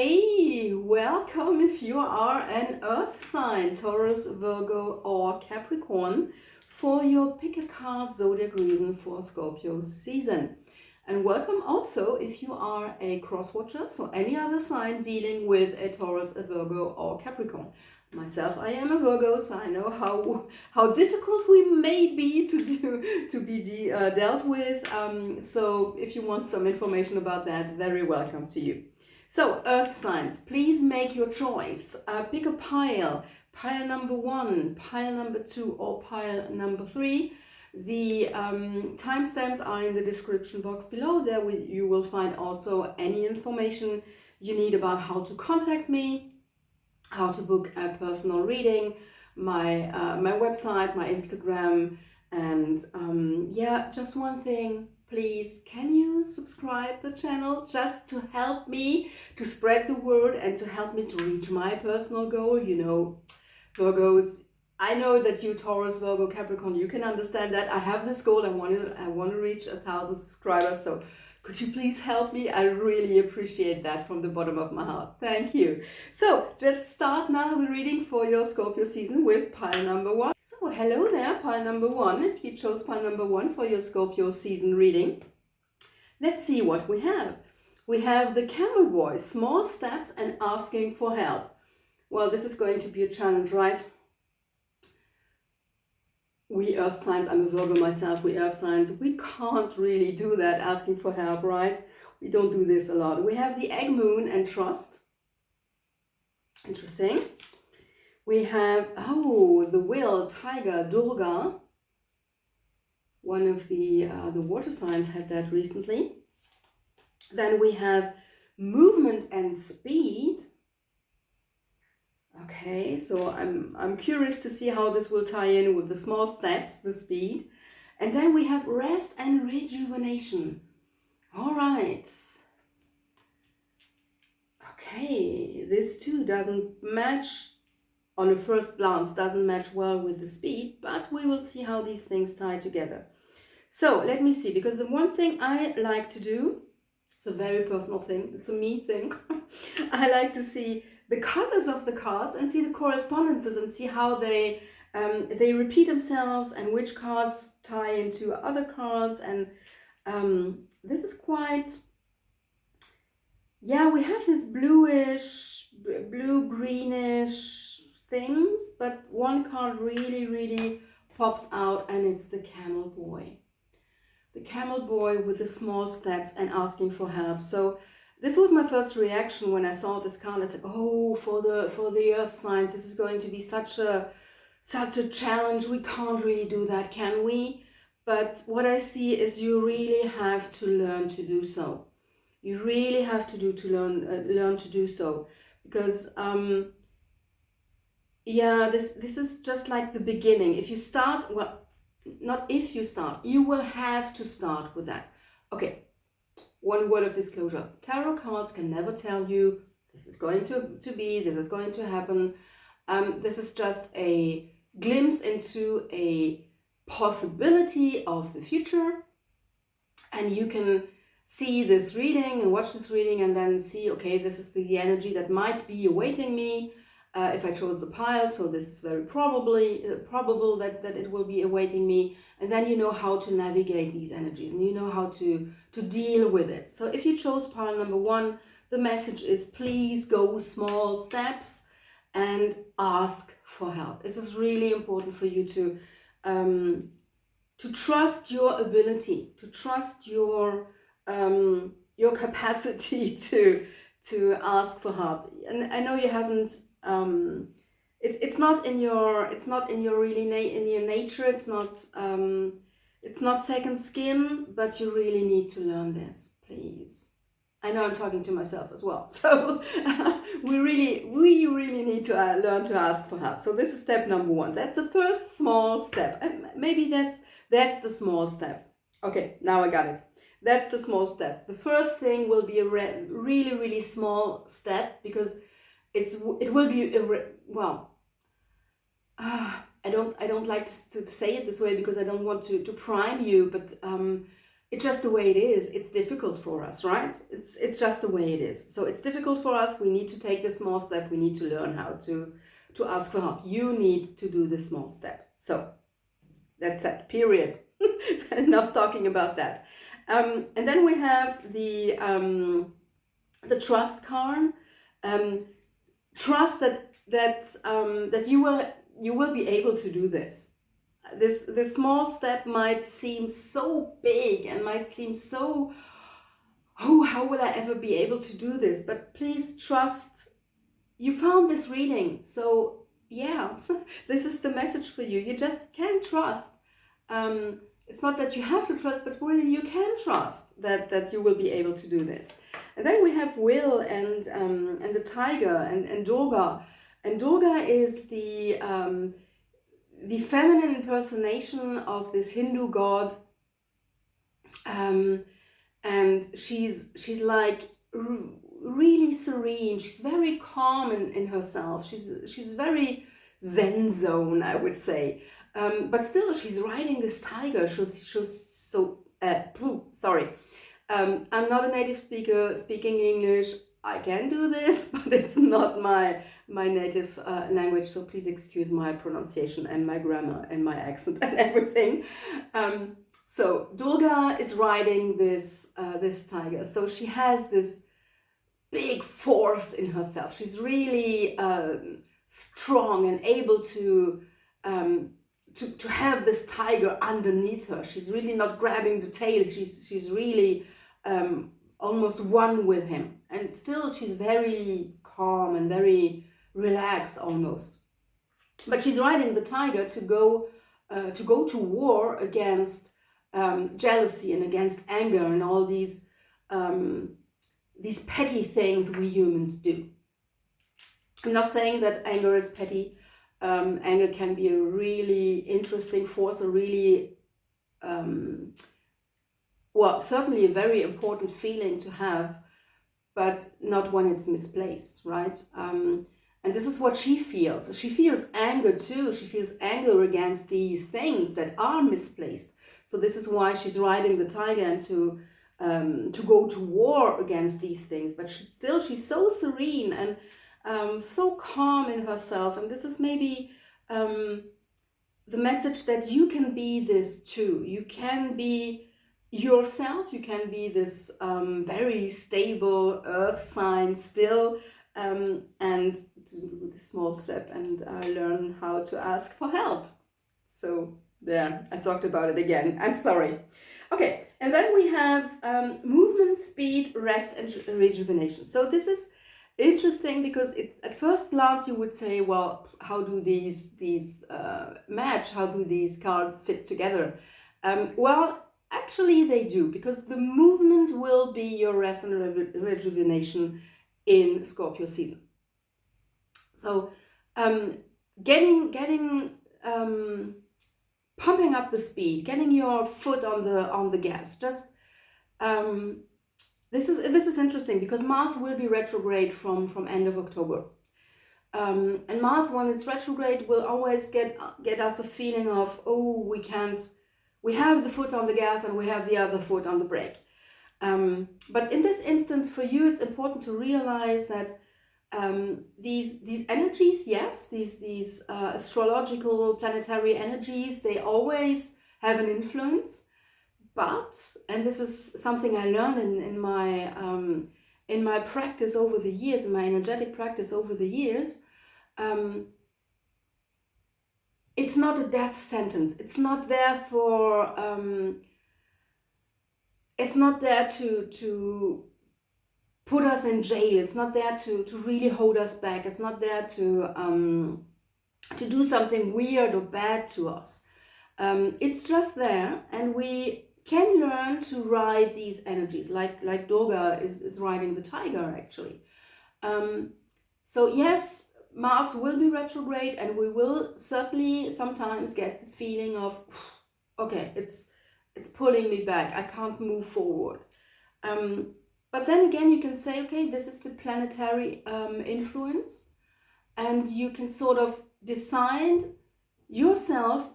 Hey, welcome if you are an Earth sign, Taurus, Virgo or Capricorn, for your pick a card zodiac reason for Scorpio season. And welcome also if you are a cross watcher, so any other sign dealing with a Taurus, a Virgo or Capricorn. Myself, I am a Virgo, so I know how difficult we may be to be dealt with. So if you want some information about that, very welcome to you. So, Earth signs, please make your choice. Pick a pile number 1, pile number 2, or pile number 3. The timestamps are in the description box below. There you will find also any information you need about how to contact me, how to book a personal reading, my website, my Instagram, and yeah, just one thing. Please, can you subscribe the channel just to help me to spread the word and to help me to reach my personal goal? You know, Virgos, I know that you Taurus, Virgo, Capricorn, you can understand that. I have this goal. I want to reach 1,000 subscribers. So could you please help me? I really appreciate that from the bottom of my heart. Thank you. So let's start now the reading for your Scorpio season with pile number 1. So hello there, pile number 1. If you chose pile number 1 for your Scorpio season reading, let's see what we have. We have the Camel Boy, small steps and asking for help. Well, this is going to be a challenge, right? We Earth signs, I'm a Virgo myself, we Earth signs, we can't really do that, asking for help, right? We don't do this a lot. We have the Egg Moon and Trust. Interesting. We have, oh, the Whale, Tiger, Durga. One of the water signs had that recently. Then we have Movement and Speed. Okay, so I'm curious to see how this will tie in with the small steps, the speed. And then we have Rest and Rejuvenation. All right. Okay, this too doesn't match on a first glance, doesn't match well with the speed, but we will see how these things tie together. So let me see, because the one thing I like to do, it's a very personal thing, it's a me thing, I like to see the colors of the cards and see the correspondences and see how they repeat themselves and which cards tie into other cards. And this is quite, yeah, we have this bluish, blue-greenish things, but one card really pops out, and it's the Camel Boy. The Camel Boy with the small steps and asking for help. So this was my first reaction when I saw this card. I said, oh, for the Earth signs, this is going to be such a challenge. We can't really do that, can we? But what I see is you really have to learn to do so. You really have to learn to do so, because yeah, this is just like the beginning. If you start, well, not if you start, you will have to start with that. Okay. One word of disclosure. Tarot cards can never tell you this is going to be, this is going to happen. This is just a glimpse into a possibility of the future. And you can see this reading and watch this reading and then see, okay, this is the energy that might be awaiting me if I chose the pile. So this is very probable that it will be awaiting me. And then you know how to navigate these energies and you know how to deal with it. So if you chose pile number 1, the message is please go small steps and ask for help. This is really important for you to trust your ability, to trust your capacity to ask for help. And I know you haven't. It's not in your nature. It's not second skin, but you really need to learn this, please. I know I'm talking to myself as well. So we really need to learn to ask for help. So this is step number 1. That's the first small step. And maybe that's the small step. Okay, now I got it. That's the small step. The first thing will be a really small step, because it will be well. I don't like to say it this way, because I don't want to prime you, but it's just the way it is. It's difficult for us, right? It's just the way it is. So it's difficult for us. We need to take the small step. We need to learn how to ask for help. You need to do the small step. So that's it, period. Enough talking about that. And then we have the trust card. Trust that you will be able to do this. This small step might seem so big and might seem so, oh, how will I ever be able to do this? But please trust. You found this reading, so yeah, this is the message for you. You just can trust. It's not that you have to trust, but really you can trust that you will be able to do this. And then we have Will and the tiger and 𝗂𝗲𝗱. And 𝗂𝗲𝗱 is the feminine impersonation of this Hindu god, and she's like really serene. She's very calm in herself. She's very Zen zone, I would say. But still, she's riding this tiger. Sorry. I'm not a native speaker speaking English. I can do this, but it's not my native language, so please excuse my pronunciation and my grammar and my accent and everything. So 𝗂𝗲𝗱 is riding this tiger. So she has this big force in herself. She's really strong and able to have this tiger underneath her. She's really not grabbing the tail. She's really almost one with him. And still she's very calm and very relaxed almost. But she's riding the tiger to go to war against jealousy and against anger and all these petty things we humans do. I'm not saying that anger is petty. Anger can be a really interesting force, a really certainly a very important feeling to have, but not when it's misplaced, right? And this is what she feels. She feels anger too. She feels anger against these things that are misplaced. So this is why she's riding the tiger and to go to war against these things. But she's so serene and so calm in herself. And this is maybe the message that you can be this too. You can be yourself. You can be this very stable earth sign still, and do the small step and learn how to ask for help. So there, I talked about it again. I'm sorry. Okay, and then we have movement, speed, rest, and rejuvenation. So this is interesting because at first glance you would say, well, how do these match? How do these cards fit together? Well, actually they do, because the movement will be your rest and rejuvenation in Scorpio season. So pumping up the speed, getting your foot on the gas. Just this is interesting because Mars will be retrograde from end of October, and Mars, when it's retrograde, will always get us a feeling of, oh, we have the foot on the gas and we have the other foot on the brake. But in this instance, for you, it's important to realize that these energies, yes, these astrological planetary energies, they always have an influence. But, and this is something I learned in my practice over the years, in my energetic practice over the years, it's not a death sentence. It's not there for it's not there to put us in jail. It's not there to really hold us back. It's not there to do something weird or bad to us. It's just there, and we can learn to ride these energies, like 𝗂𝗲𝗱 is riding the tiger, actually. So yes, Mars will be retrograde, and we will certainly sometimes get this feeling of, okay, it's pulling me back. I can't move forward. But then again, you can say, okay, this is the planetary influence, and you can sort of decide yourself,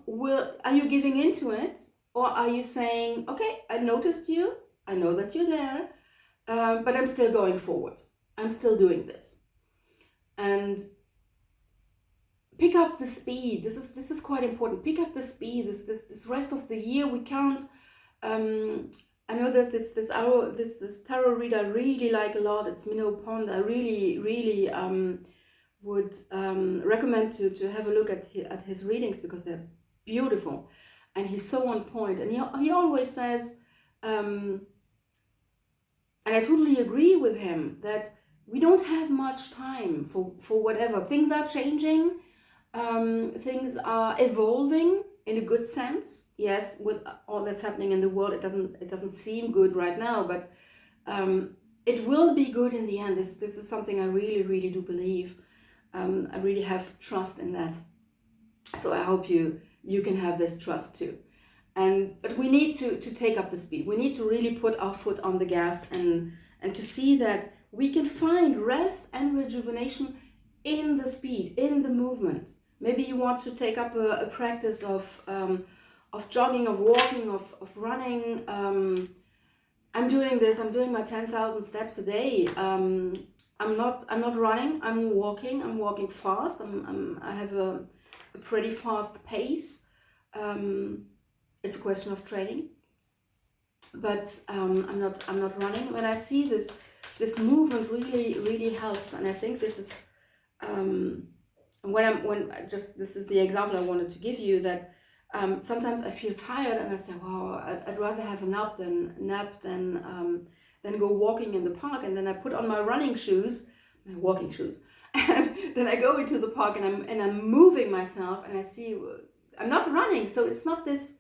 are you giving into it, Or are you saying, okay, I noticed you, I know that you're there, but I'm still going forward. I'm still doing this. And pick up the speed. This is quite important. Pick up the speed. This rest of the year, we can't. I know there's this tarot reader I really like a lot. It's Minnow Pond. I really would recommend to have a look at his readings, because they're beautiful, and he's so on point. And he always says, and I totally agree with him, that we don't have much time for whatever. Things are changing. Things are evolving in a good sense. Yes, with all that's happening in the world, it doesn't seem good right now, but it will be good in the end. This is something I really do believe. I really have trust in that. So I hope you can have this trust too. But we need to take up the speed. We need to really put our foot on the gas and to see that we can find rest and rejuvenation in the speed, in the movement. Maybe you want to take up a practice of jogging, of walking, of running. I'm doing this. I'm doing my 10,000 steps a day. I'm not running. I'm walking. I'm walking fast. I have a pretty fast pace. It's a question of training. But I'm not running. When I see this movement really helps, and I think this is this is the example I wanted to give you, that sometimes I feel tired and I say, wow, I'd rather have a nap than go walking in the park. And then I put on my running shoes, my walking shoes, and then I go into the park and I'm moving myself, and I see I'm not running, so it's not this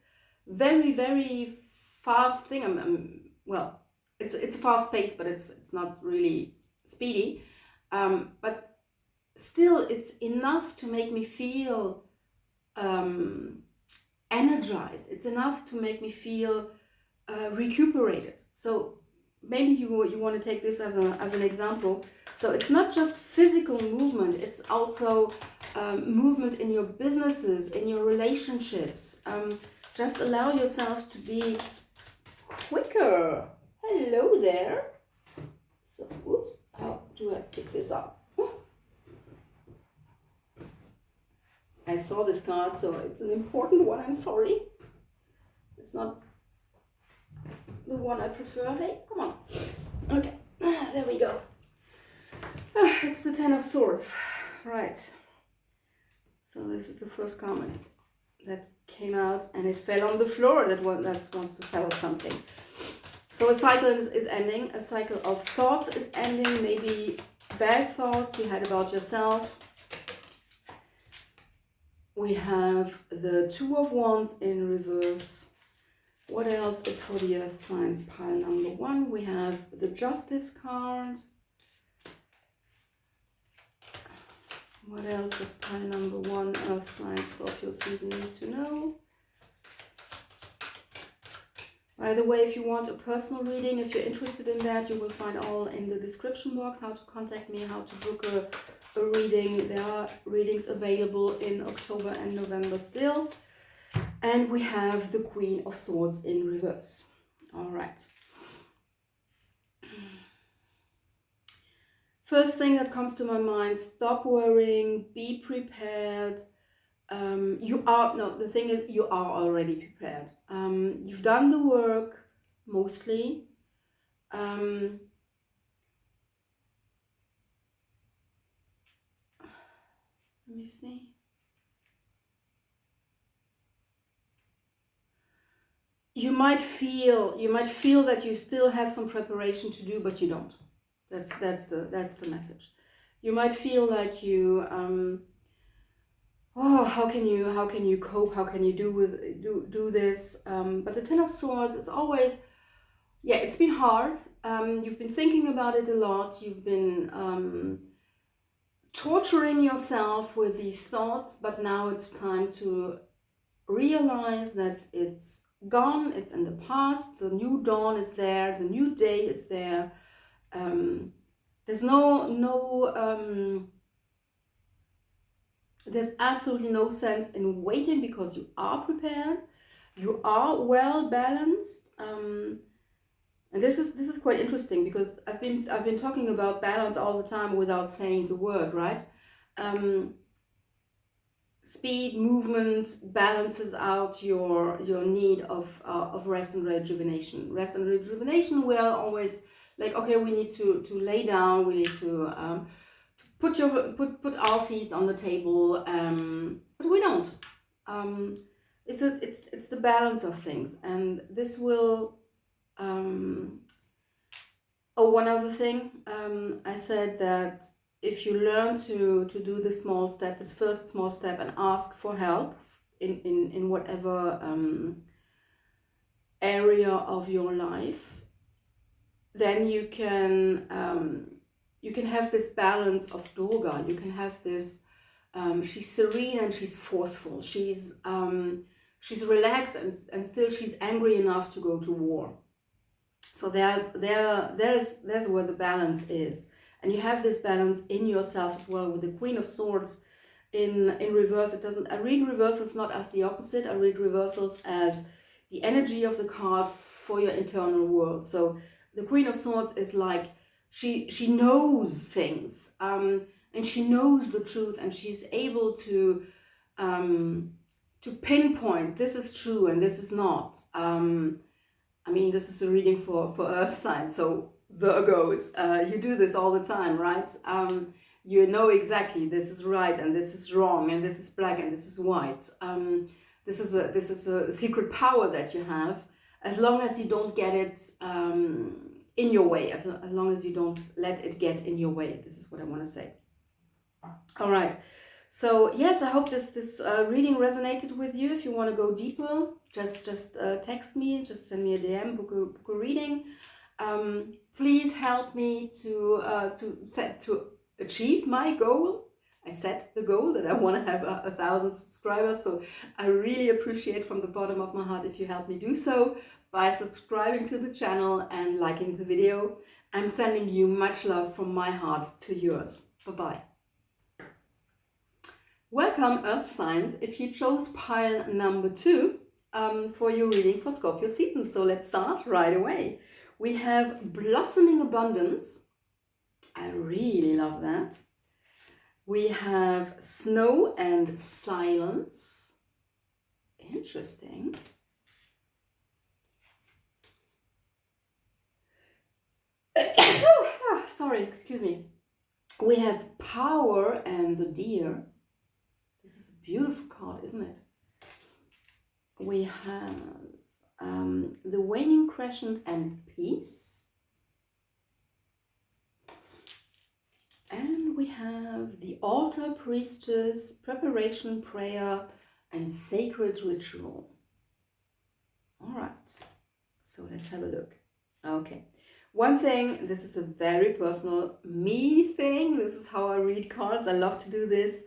very fast thing. Well, it's a fast pace, but it's not really speedy. But still, it's enough to make me feel energized. It's enough to make me feel recuperated. So maybe you want to take this as an example. So it's not just physical movement, it's also movement in your businesses, in your relationships. Just allow yourself to be quicker. Hello there. So, oops, how do I pick this up? I saw this card, so it's an important one. I'm sorry. It's not the one I prefer. Hey, come on. Okay, there we go. It's the Ten of Swords. Right. So this is the first comment that came out, and it fell on the floor. That wants to tell us something. So a cycle is ending. A cycle of thoughts is ending. Maybe bad thoughts you had about yourself. We have the Two of Wands in reverse. What else is for the Earth signs? Pile number 1. We have the Justice card. What else does pile number 1, Earth sign, Scorpio season, need to know? By the way, if you want a personal reading, if you're interested in that, you will find all in the description box, how to contact me, how to book a reading. There are readings available in October and November still. And we have the Queen of Swords in reverse. All right. First thing that comes to my mind, stop worrying, be prepared. The thing is, you are already prepared. You've done the work, mostly. Let me see. You might feel that you still have some preparation to do, but you don't. That's the message. You might feel like you how can you cope? How can you do this? But the Ten of Swords is always, yeah, it's been hard. You've been thinking about it a lot. You've been torturing yourself with these thoughts, but now it's time to realize that it's gone, it's in the past, the new dawn is there, the new day is there. There's there's absolutely no sense in waiting, because you are prepared. You are well balanced. And this is quite interesting because I've been talking about balance all the time without saying the word, right? Speed, movement balances out your need of rest and rejuvenation. Rest and rejuvenation, we are always like, okay, we need to lay down, we need to put our feet on the table, but we don't. It's the balance of things, and this will. Oh, one other thing, I said that if you learn to do this small step, this first small step, and ask for help in whatever area of your life, then you can have this balance of Durga. You can have this. She's serene and she's forceful. She's relaxed and still she's angry enough to go to war. So there's where the balance is, and you have this balance in yourself as well with the Queen of Swords in reverse. It doesn't. I read reversals not as the opposite. I read reversals as the energy of the card for your internal world. So the Queen of Swords is like she knows things, and she knows the truth, and she's able to pinpoint this is true and this is not. I mean, this is a reading for earth signs, so Virgos, you do this all the time, right? You know exactly this is right and this is wrong and this is black and this is white. This is a secret power that you have, as long as you don't get it in your way, as long as you don't let it get in your way. This is what I want to say. All right. So yes, I hope this reading resonated with you. If you want to go deeper, just text me, just send me a DM, book a reading. Please help me to achieve my goal. I set the goal that I want to have 1,000 subscribers, so I really appreciate from the bottom of my heart if you help me do so by subscribing to the channel and liking the video. I'm sending you much love from my heart to yours. Bye-bye. Welcome, Earth signs, if you chose pile number 2 for your reading for Scorpio season. So let's start right away. We have Blossoming Abundance. I really love that. We have Snow and Silence. Interesting. Sorry, excuse me. We have Power and the Deer. This is a beautiful card, isn't it? We have the Waning Crescent and Peace. And we have the Altar, Priestess, Preparation, Prayer, and Sacred Ritual. All right, so let's have a look. Okay, one thing, this is a very personal me thing. This is how I read cards. I love to do this.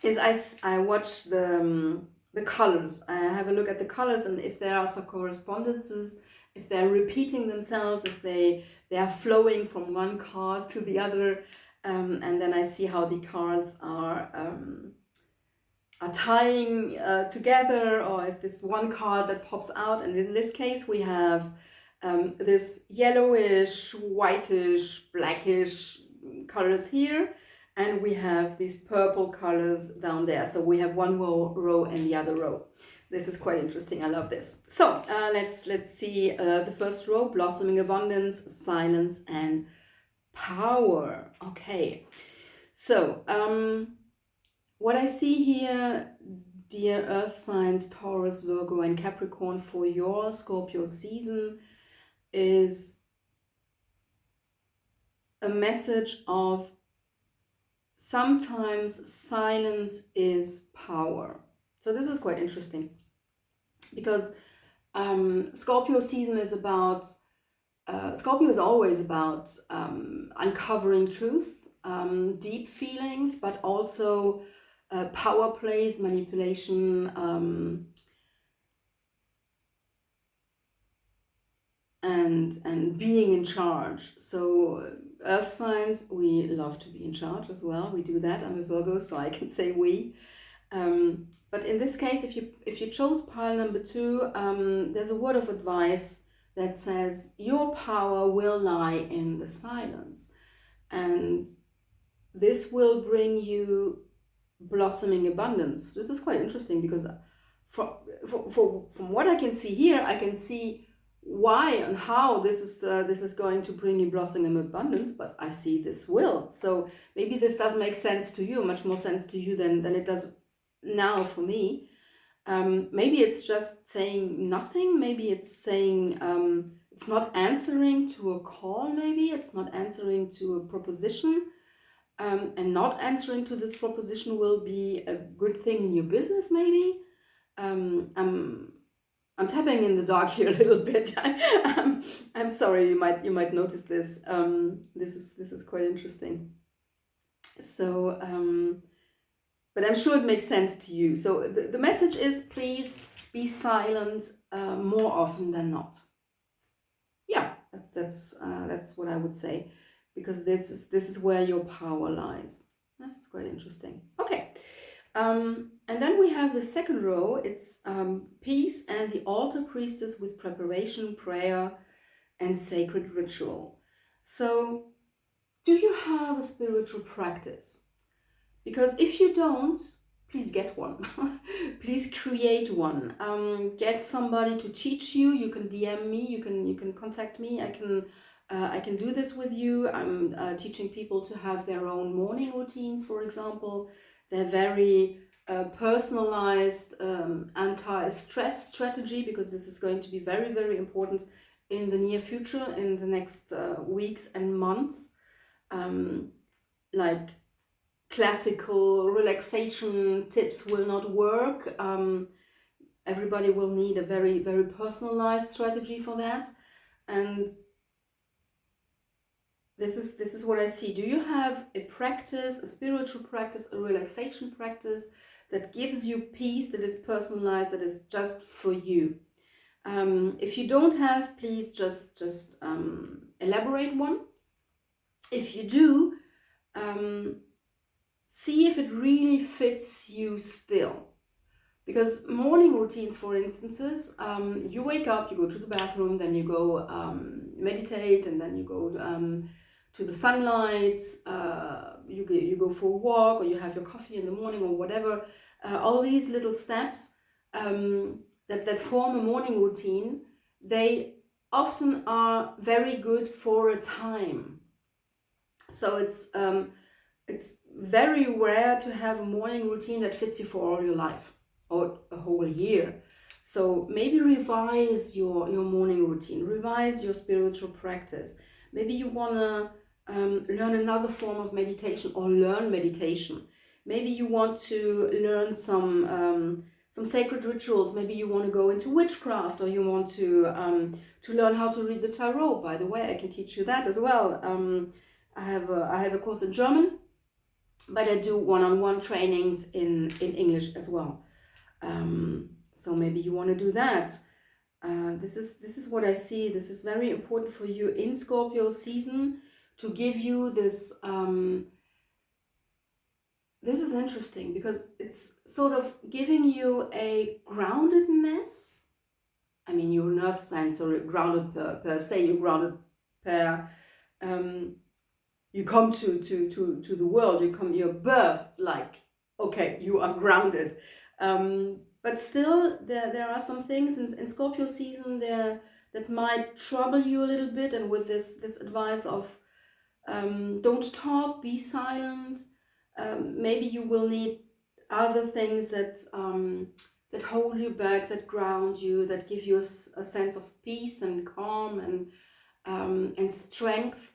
Is I watch the colors. I have a look at the colors, and if there are some correspondences, if they're repeating themselves, if they are flowing from one card to the other, and then I see how the cards are tying together, or if this one card that pops out. And in this case, we have this yellowish, whitish, blackish colors here. And we have these purple colors down there. So we have one row and the other row. This is quite interesting. I love this. So let's see the first row: Blossoming Abundance, Silence, and Power. Okay. So what I see here, dear Earth signs, Taurus, Virgo, and Capricorn, for your Scorpio season is a message of sometimes silence is power. So this is quite interesting, because Scorpio season is about, Scorpio is always about uncovering truth, deep feelings, but also power plays, manipulation, and being in charge. So Earth signs, we love to be in charge as well. We do that. I'm a Virgo, so I can say we. But in this case, if you chose pile number 2, there's a word of advice that says your power will lie in the silence, and this will bring you blossoming abundance. This is quite interesting because from what I can see here, I can see why and how this is going to bring you blossoming abundance, but I see this will. So maybe this does make sense to you, much more sense to you than it does now for me. Maybe it's just saying nothing. Maybe it's saying it's not answering to a call. Maybe it's not answering to a proposition. And not answering to this proposition will be a good thing in your business, maybe. I'm tapping in the dark here a little bit. I'm sorry, you might notice this. This is quite interesting. So, but I'm sure it makes sense to you. So the message is, please be silent more often than not. Yeah, that's what I would say, because this is where your power lies. This is quite interesting. Okay. And then we have the second row. It's peace and the altar priestess with preparation, prayer, and sacred ritual. So, do you have a spiritual practice? Because if you don't, please get one. Please create one. Get somebody to teach you. You can DM me. You can contact me. I can do this with you. I'm teaching people to have their own morning routines, for example. They're very personalized anti-stress strategy, because this is going to be very, very important in the near future, in the next weeks and months. Like classical relaxation tips will not work. Everybody will need a very, very personalized strategy for that. And this is what I see. Do you have a practice, a spiritual practice, a relaxation practice that gives you peace, that is personalized, that is just for you? If you don't have, please just elaborate one. If you do, see if it really fits you still. Because morning routines, for instance, you wake up, you go to the bathroom, then you go meditate, and then you go to the sunlight, you go for a walk, or you have your coffee in the morning, or whatever. All these little steps that form a morning routine, they often are very good for a time. So it's very rare to have a morning routine that fits you for all your life or a whole year. So maybe revise your morning routine, revise your spiritual practice. Maybe you want to learn another form of meditation, or learn meditation. Maybe you want to learn some sacred rituals. Maybe you want to go into witchcraft, or you want to learn how to read the tarot. By the way, I can teach you that as well. I have a course in German, but I do one-on-one trainings in English as well. So maybe you want to do that. This is what I see. This is very important for you in Scorpio season, to give you this. This is interesting because it's sort of giving you a groundedness. I mean, you're an earth sign, so you're grounded per se. You're grounded per. You come to the world. You're birthed like, okay, you are grounded. But still, there are some things in Scorpio season there that might trouble you a little bit. And with this advice of don't talk, be silent. Maybe you will need other things that hold you back, that ground you, that give you a sense of peace and calm and strength.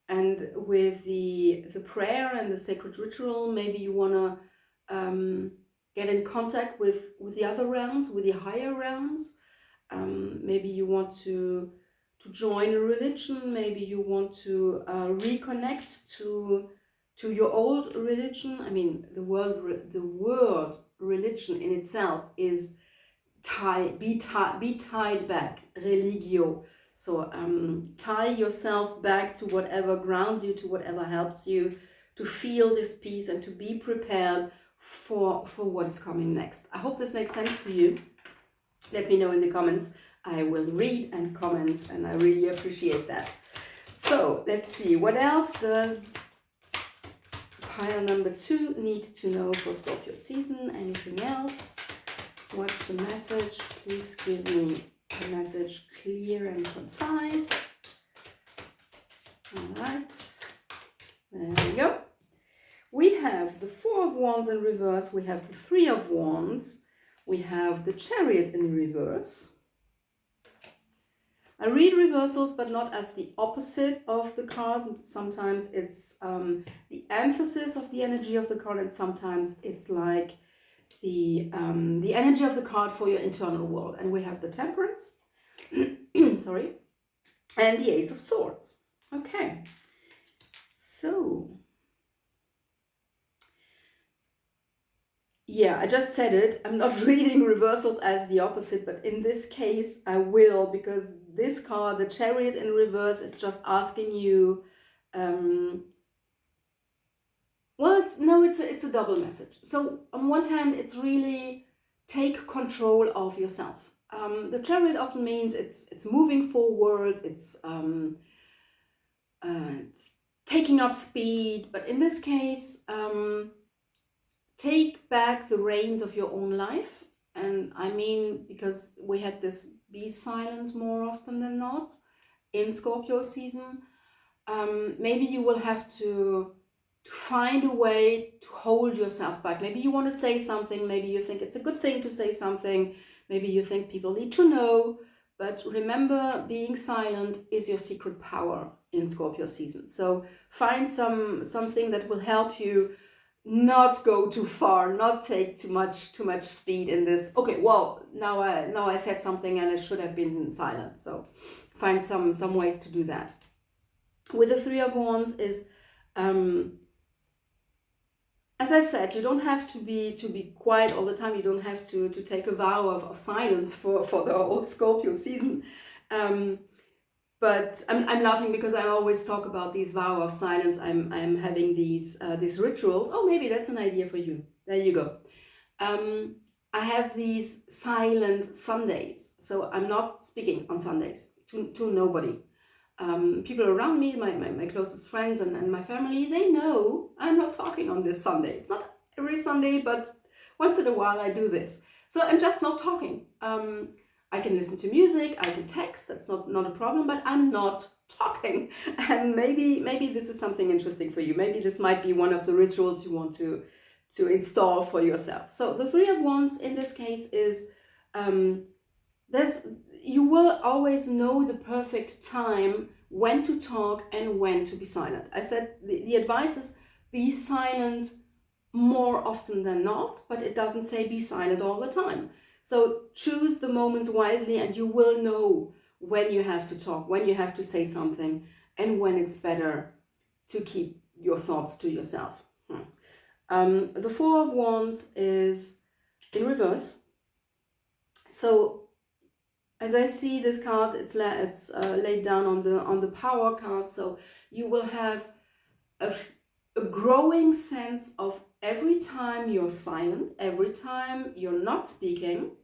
And with the prayer and the sacred ritual, maybe you want to get in contact with the other realms, with the higher realms. Maybe you want to join a religion. Maybe you want to reconnect to your old religion. I mean, the word religion in itself is be tied back, religio. So tie yourself back to whatever grounds you, to whatever helps you to feel this peace and to be prepared for what is coming next. I hope this makes sense to you. Let me know in the comments. I will read and comment, and I really appreciate that. So let's see, what else does pile number 2 need to know for Scorpio season? Anything else? What's the message? Please give me a message clear and concise. All right, there we go. We have the 4 of Wands in reverse, we have the 3 of Wands, we have the Chariot in reverse. I read reversals, but not as the opposite of the card. Sometimes it's the emphasis of the energy of the card, and sometimes it's like the energy of the card for your internal world. And we have the Temperance, sorry, and the Ace of Swords. Okay, so yeah, I just said it. I'm not reading reversals as the opposite, but in this case I will, because this card, the Chariot in reverse, is just asking you, well, it's a double message. So on one hand, it's really take control of yourself. The Chariot often means it's moving forward, it's taking up speed, but in this case, take back the reins of your own life. And I mean, because we had this be silent more often than not in Scorpio season, maybe you will have to find a way to hold yourself back. Maybe you want to say something, maybe you think it's a good thing to say something, maybe you think people need to know, but remember, being silent is your secret power in Scorpio season. So find something that will help you not go too far, not take too much speed in this. Okay, well, now I said something and it should have been silent. So find some ways to do that. With the 3 of Wands is, as I said, you don't have to be quiet all the time. You don't have to take a vow of silence for the whole Scorpio season. But I'm laughing because I always talk about these vow of silence. I'm having these rituals. Oh, maybe that's an idea for you. There you go. I have these silent Sundays. So I'm not speaking on Sundays to nobody. People around me, my closest friends and my family, they know I'm not talking on this Sunday. It's not every Sunday, but once in a while I do this. So I'm just not talking. I can listen to music, I can text, that's not a problem, but I'm not talking. And maybe this is something interesting for you. Maybe this might be one of the rituals you want to install for yourself. So the 3 of Wands in this case is, you will always know the perfect time when to talk and when to be silent. I said the advice is be silent more often than not, but it doesn't say be silent all the time. So choose the moments wisely, and you will know when you have to talk, when you have to say something, and when it's better to keep your thoughts to yourself. The 4 of Wands is in reverse. So as I see this card, it's laid down on the power card. So you will have a growing sense of every time you're silent, every time you're not speaking,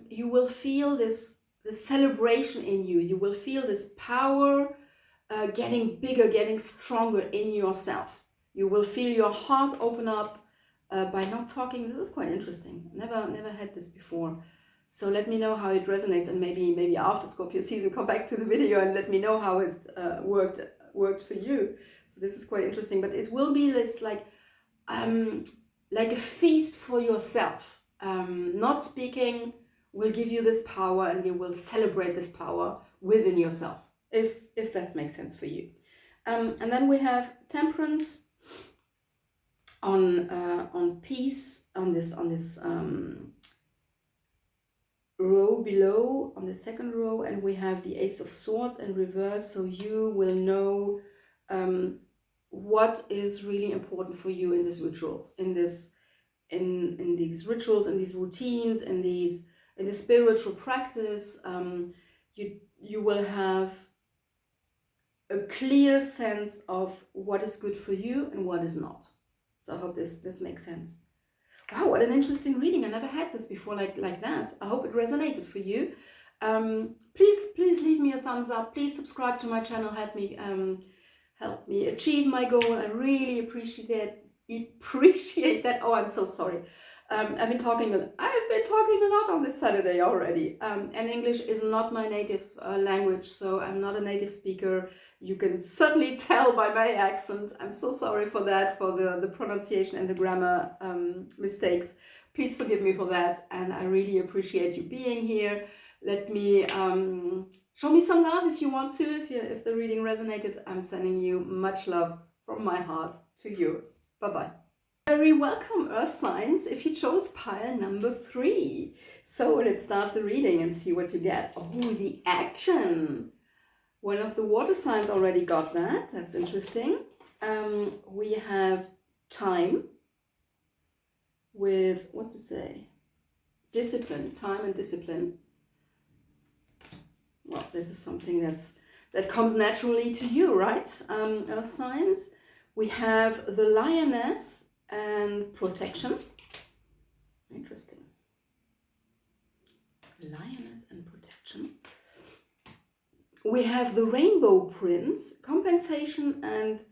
you will feel this celebration in you. You will feel this power getting bigger, getting stronger in yourself. You will feel your heart open up by not talking. This is quite interesting. Never had this before. So let me know how it resonates, and maybe after Scorpio season, come back to the video and let me know how it worked for you. So this is quite interesting, but it will be this like a feast for yourself. Not speaking will give you this power, and you will celebrate this power within yourself, if that makes sense for you. And then we have Temperance on peace on this row below, on the second row, and we have the Ace of Swords in reverse. So you will know what is really important for you in these rituals, in these rituals, in these routines, in the spiritual practice. You will have a clear sense of what is good for you and what is not. So I hope this makes sense. Wow, what an interesting reading. I never had this before like that. I hope it resonated for you. Please leave me a thumbs up. Please subscribe to my channel. Help me achieve my goal. I really appreciate that. Oh, I'm so sorry. I've been talking a lot on this Saturday already. And English is not my native language, so I'm not a native speaker. You can certainly tell by my accent. I'm so sorry for that, for the pronunciation and the grammar mistakes. Please forgive me for that, and I really appreciate you being here. Let me show me some love if you want to. If the reading resonated, I'm sending you much love from my heart to yours. Bye-bye. Very welcome, Earth signs, if you chose pile number 3. So let's start the reading and see what you get. Oh, the action. One of the water signs already got that. That's interesting. We have time with, what's it say? Discipline, time and discipline. Well, this is something that comes naturally to you, right? Earth signs. We have the lioness and protection. Interesting. Lioness and protection. We have the rainbow prince, compensation and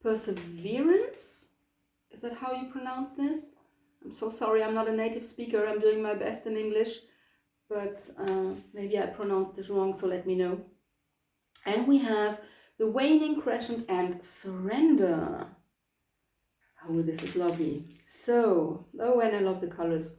perseverance. Is that how you pronounce this? I'm so sorry, I'm not a native speaker. I'm doing my best in English, but maybe I pronounced this wrong, so let me know. And we have the waning crescent and surrender. Oh, this is lovely. So, oh, and I love the colors.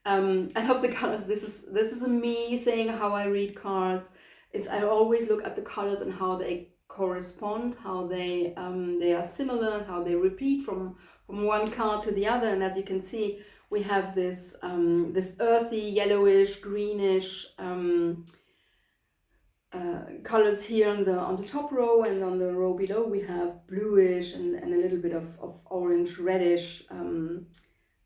I love the colors. This is a me thing, how I read cards. Is I always look at the colors and how they correspond, how they are similar, how they repeat from one card to the other. And as you can see, we have this this earthy, yellowish, greenish colors here on the top row, and on the row below we have bluish and a little bit of orange, reddish.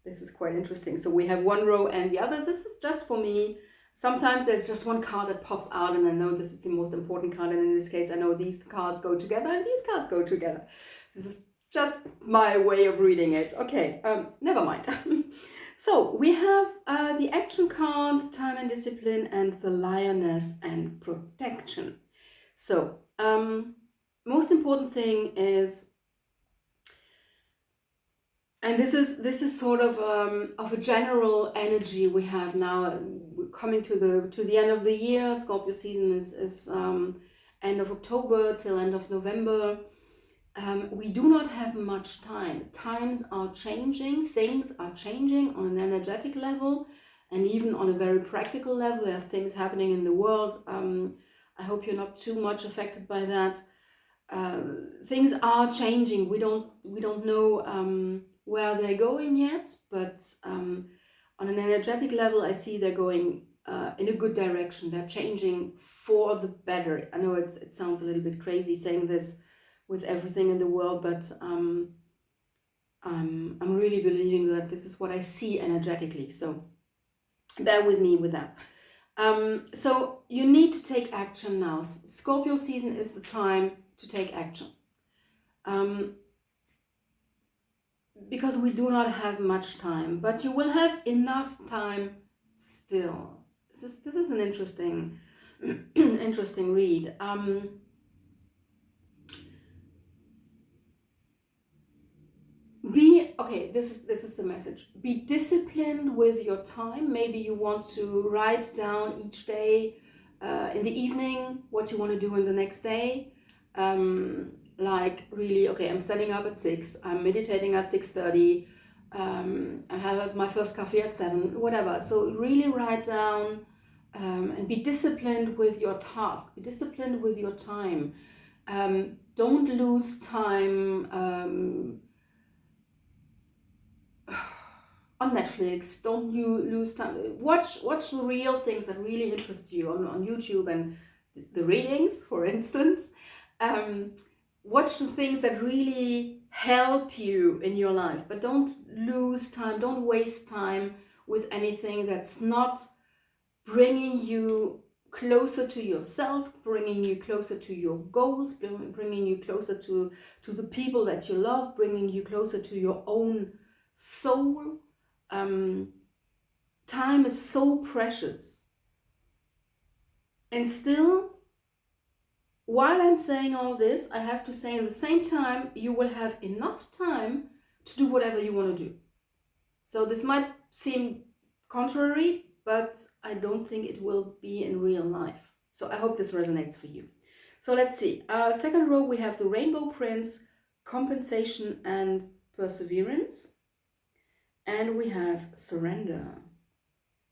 This is quite interesting. So we have one row and the other. This is just for me. Sometimes there's just one card that pops out and I know this is the most important card, and in this case I know these cards go together and these cards go together. This is just my way of reading it. Okay, never mind. So we have the action card, time and discipline, and the lioness and protection. So most important thing is, and this is sort of a general energy we have now. We're coming to the end of the year. Scorpio season is end of October till end of November. We do not have much time. Times are changing, things are changing on an energetic level, and even on a very practical level. There are things happening in the world. I hope you're not too much affected by that. Things are changing. We don't know where they're going yet, but on an energetic level, I see they're going in a good direction. They're changing for the better. I know it sounds a little bit crazy saying this with everything in the world, but I'm really believing that this is what I see energetically. So bear with me with that. So you need to take action now. Scorpio season is the time to take action. Because we do not have much time, but you will have enough time still. This is an interesting interesting read. This is the message. Be disciplined with your time. Maybe you want to write down each day in the evening what you want to do in the next day. Like really, okay, I'm standing up at 6, I'm meditating at 6:30, I have my first coffee at 7, whatever. So really write down and be disciplined with your task, be disciplined with your time. Don't lose time on Netflix. Don't you lose time. Watch the real things that really interest you on YouTube, and the readings, for instance. Watch the things that really help you in your life, but don't lose time, don't waste time with anything that's not bringing you closer to yourself, bringing you closer to your goals, bringing you closer to the people that you love, bringing you closer to your own soul. Time is so precious. And still, while I'm saying all this, I have to say at the same time, you will have enough time to do whatever you want to do. So this might seem contrary, but I don't think it will be in real life. So I hope this resonates for you. So let's see. Second row, we have the Rainbow Prince, compensation and perseverance. And we have surrender.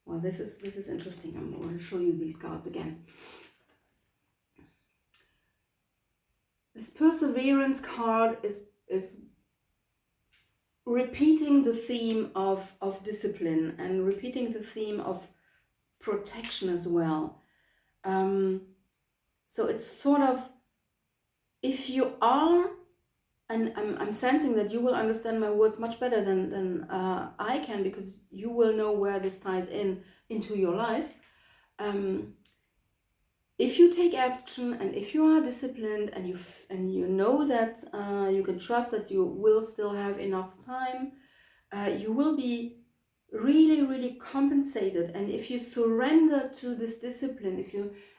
Well, this is interesting. I'm going to show you these cards again. This perseverance card is repeating the theme of discipline and repeating the theme of protection as well. So it's sort of, if you are, and I'm sensing that you will understand my words much better than I can, because you will know where this ties into your life. If you take action and if you are disciplined and you know that you can trust that you will still have enough time, you will be really, really compensated. And if you surrender to this discipline,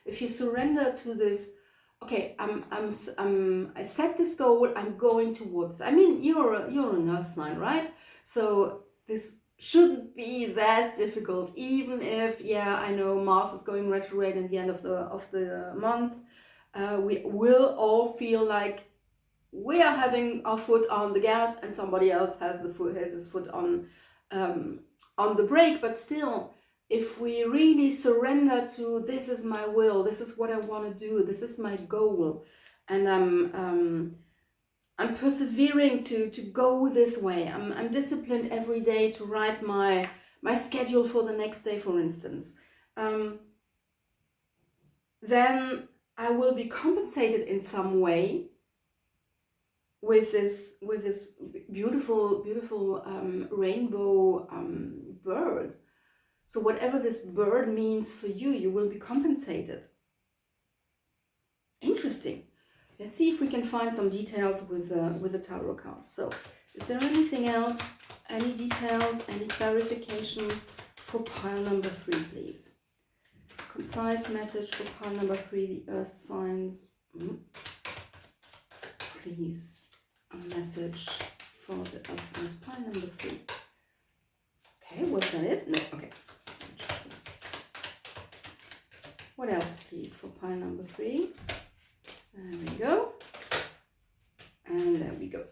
if you surrender to this, okay, I set this goal, I'm going to work. I mean, you're a nurse sign, right? So this shouldn't be that difficult, even if, yeah, I know Mars is going retrograde at the end of the month. We will all feel like we are having our foot on the gas and somebody else has his foot on the brake. But still, if we really surrender to, this is my will, this is what I want to do, this is my goal, and I'm persevering to go this way. I'm disciplined every day to write my schedule for the next day, for instance. Then I will be compensated in some way with this beautiful rainbow bird. So whatever this bird means for you, you will be compensated. Interesting. Let's see if we can find some details with the tarot cards. So, is there anything else, any details, any clarification for pile number 3, please? Concise message for pile number 3, the earth signs. Please, a message for the earth signs, pile number 3. Okay, was that it? No, okay. Interesting. What else, please, for pile number 3? There we go. And there we go.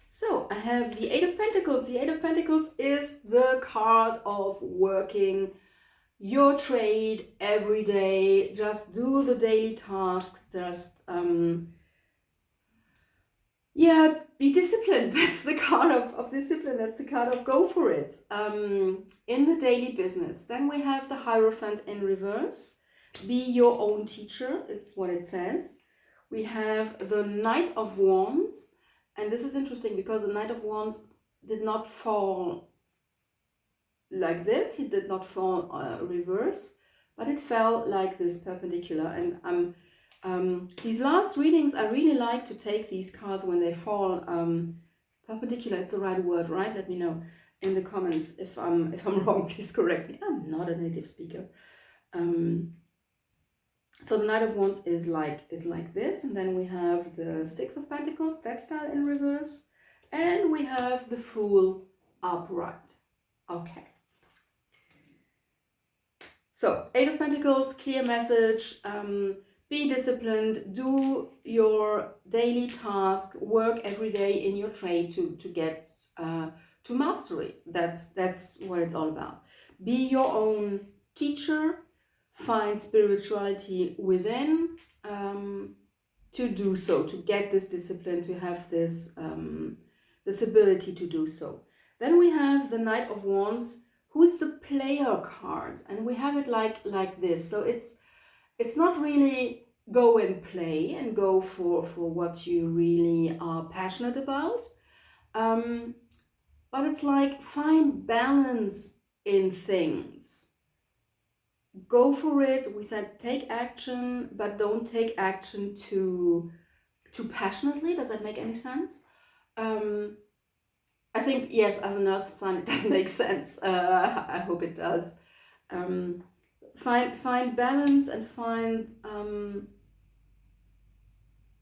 So I have the 8 of Pentacles. The 8 of Pentacles is the card of working your trade every day. Just do the daily tasks. Just yeah, be disciplined. That's the card of discipline. That's the card of go for it in the daily business. Then we have the Hierophant in reverse. Be your own teacher. It's what it says. We have the Knight of Wands. And this is interesting because the Knight of Wands did not fall like this. He did not fall reverse, but it fell like this, perpendicular. And these last readings, I really like to take these cards when they fall perpendicular. It's the right word, right? Let me know in the comments if I'm wrong. Please correct me. I'm not a native speaker. So the Knight of Wands is like this, and then we have the 6 of Pentacles that fell in reverse, and we have the Fool upright. Okay. So 8 of Pentacles, clear message. Be disciplined, do your daily task, work every day in your trade to get to mastery. That's what it's all about. Be your own teacher, find spirituality within to do so, to get this discipline, to have this this ability to do so. Then we have the Knight of Wands, who's the player card, and we have it like this. So it's not really go and play and go for what you really are passionate about, but it's like find balance in things. Go for it. We said take action, but don't take action too passionately. Does that make any sense? I think, yes, as an earth sign, it does make sense. I hope it does. Find balance and find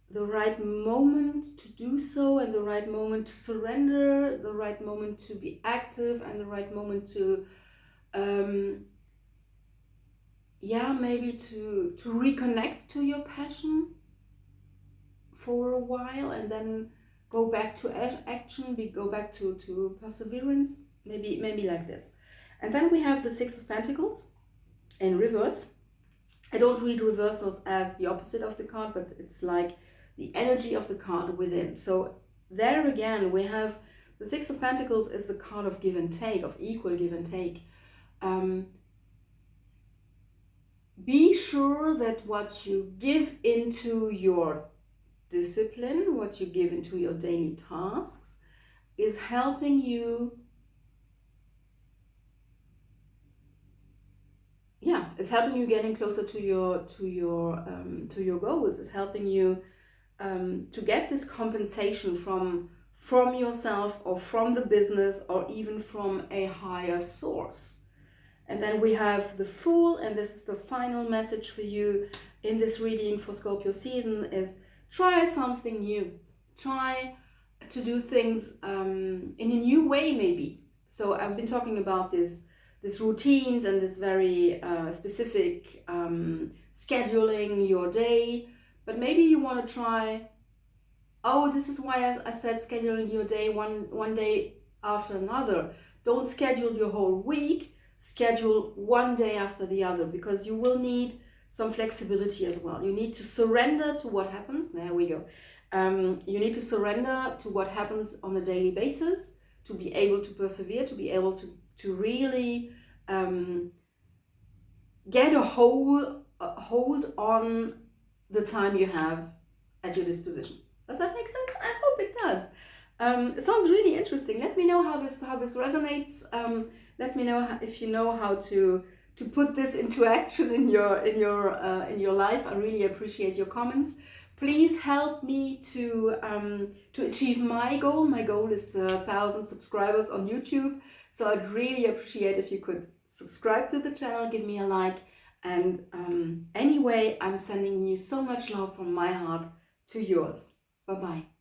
the right moment to do so, and the right moment to surrender, the right moment to be active, and the right moment to maybe to reconnect to your passion for a while, and then go back to action, go back to perseverance, maybe like this. And then we have the Six of Pentacles in reverse. I don't read reversals as the opposite of the card, but it's like the energy of the card within. So there again, we have the Six of Pentacles is the card of give and take, of equal give and take. Be sure that what you give into your discipline, what you give into your daily tasks, is helping you, it's helping you getting closer to your goals. It's helping you to get this compensation from yourself, or from the business, or even from a higher source. And then we have the Fool, and this is the final message for you in this reading for Scorpio season, is try something new. Try to do things in a new way, maybe. So I've been talking about this routines and this very specific scheduling your day, but maybe you want to try, this is why I said scheduling your day one day after another. Don't schedule your whole week, schedule one day after the other, because you will need some flexibility as well. You need to surrender to what happens. There we go. You need to surrender to what happens on a daily basis to be able to persevere, to be able to really get a hold on the time you have at your disposition. Does that make sense? I hope it does. It sounds really interesting. Let me know how this resonates. Let me know if you know how to put this into action in your life. I really appreciate your comments. Please help me to achieve my goal. My goal is the 1,000 subscribers on YouTube. So I'd really appreciate if you could subscribe to the channel, give me a like. And anyway, I'm sending you so much love from my heart to yours. Bye-bye.